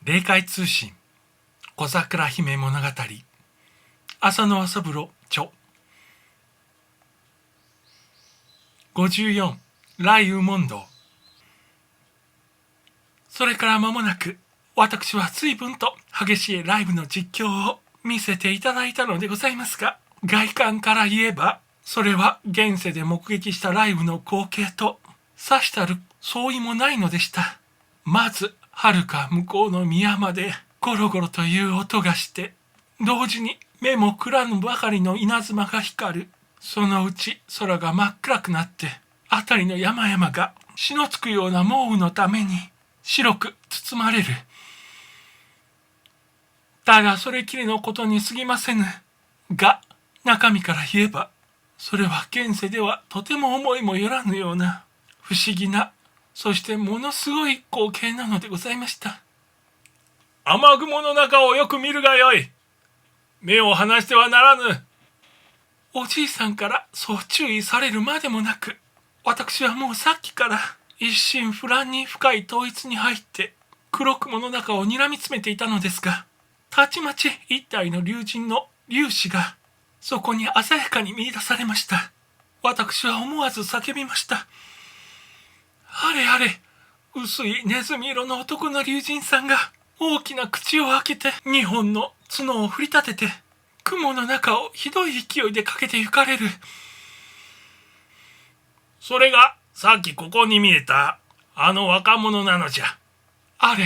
霊界通信小桜姫物語浅野麻風呂著54雷雨問答。それから間もなく私は随分と激しいライブの実況を見せていただいたのでございますが、外観から言えばそれは現世で目撃したライブの光景とさしたる相違もないのでした。まず遥か向こうの宮までゴロゴロという音がして、同時に目もくらぬばかりの稲妻が光る。そのうち空が真っ暗くなって、辺りの山々が血のつくような猛雨のために白く包まれる。ただそれきりのことに過ぎませぬが、中身から言えばそれは現世ではとても思いもよらぬような不思議な、そしてものすごい光景なのでございました。雨雲の中をよく見るがよい。目を離してはならぬ。おじいさんからそう注意されるまでもなく、私はもうさっきから一心不乱に深い統一に入って黒雲の中を睨みつめていたのですが、たちまち一体の竜神の粒子がそこに鮮やかに見出されました。私は思わず叫びました。あれあれ、薄いネズミ色の男の竜神さんが大きな口を開けて2本の角を振り立てて雲の中をひどい勢いで駆けて行かれる。それがさっきここに見えたあの若者なのじゃ。あれ、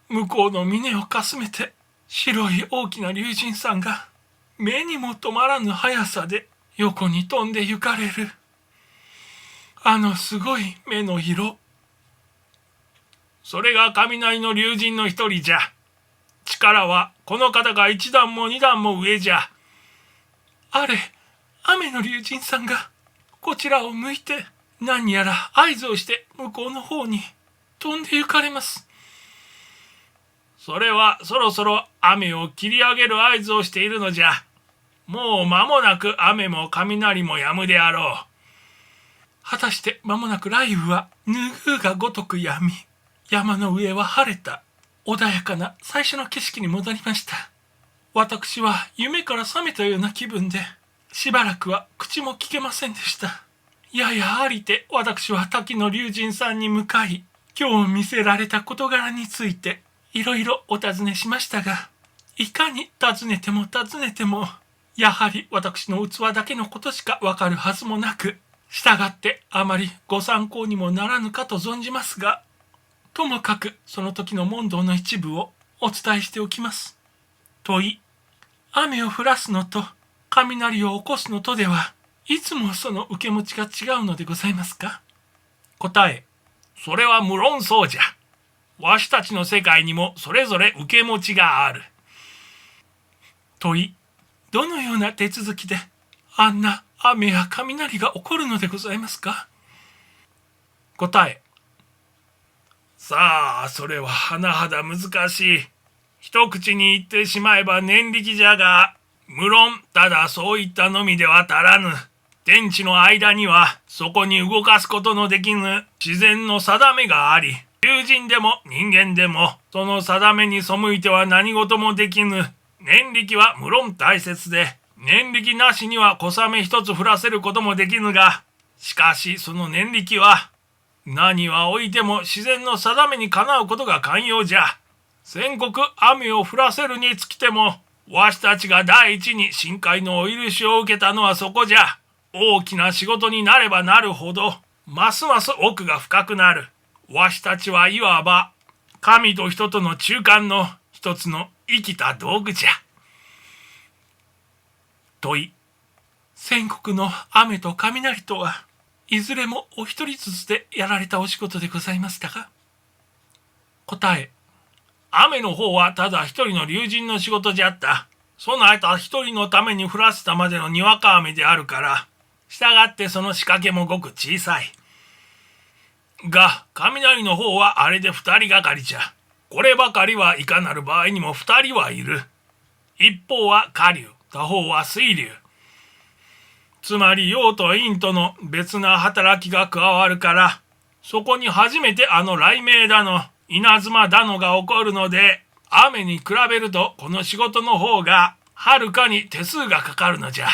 向こうの峰をかすめて白い大きな竜神さんが目にも止まらぬ速さで横に飛んで行かれる。あのすごい目の色。それが雷の竜神の一人じゃ。力はこの方が一段も二段も上じゃ。あれ、雨の竜神さんがこちらを向いて何やら合図をして向こうの方に飛んで行かれます。それはそろそろ雨を切り上げる合図をしているのじゃ。もう間もなく雨も雷も止むであろう。果たして間もなく雷雨は拭うがごとく止み、山の上は晴れた穏やかな最初の景色に戻りました。私は夢から覚めたような気分で、しばらくは口も聞けませんでした。ややありて私は滝の竜神さんに向かい、今日見せられた事柄についていろいろお尋ねしましたが、いかに尋ねてもやはり私の器だけのことしかわかるはずもなく、したがってあまりご参考にもならぬかと存じますが、ともかくその時の問答の一部をお伝えしておきます。問い、雨を降らすのと雷を起こすのとではいつもその受け持ちが違うのでございますか。答え、それは無論そうじゃ。わしたちの世界にもそれぞれ受け持ちがある。問い、どのような手続きであんな雨や雷が起こるのでございますか。答え、さあそれは甚だ難しい。一口に言ってしまえば念力じゃが、無論ただそういったのみでは足らぬ。天地の間にはそこに動かすことのできぬ自然の定めがあり、竜神でも人間でもその定めに背いては何事もできぬ。念力は無論大切で、念力なしには小雨一つ降らせることもできぬが、しかしその念力は何はおいても自然の定めにかなうことが肝要じゃ。先刻雨を降らせるにつきても、わしたちが第一に深海のお許しを受けたのはそこじゃ。大きな仕事になればなるほど、ますます奥が深くなる。わしたちはいわば神と人との中間の一つの生きた道具じゃ。問い、先刻の雨と雷とはいずれもお一人ずつでやられたお仕事でございましたか。答え、雨の方はただ一人の竜神の仕事じゃった。その間一人のために降らせたまでのにわか雨であるから、したがってその仕掛けもごく小さい。が、雷の方はあれで二人がかりじゃ。こればかりはいかなる場合にも二人はいる。一方は下流、他方は水流。つまり陽と陰との別な働きが加わるから、そこに初めてあの雷鳴だの稲妻だのが起こるので、雨に比べるとこの仕事の方がはるかに手数がかかるのじゃ。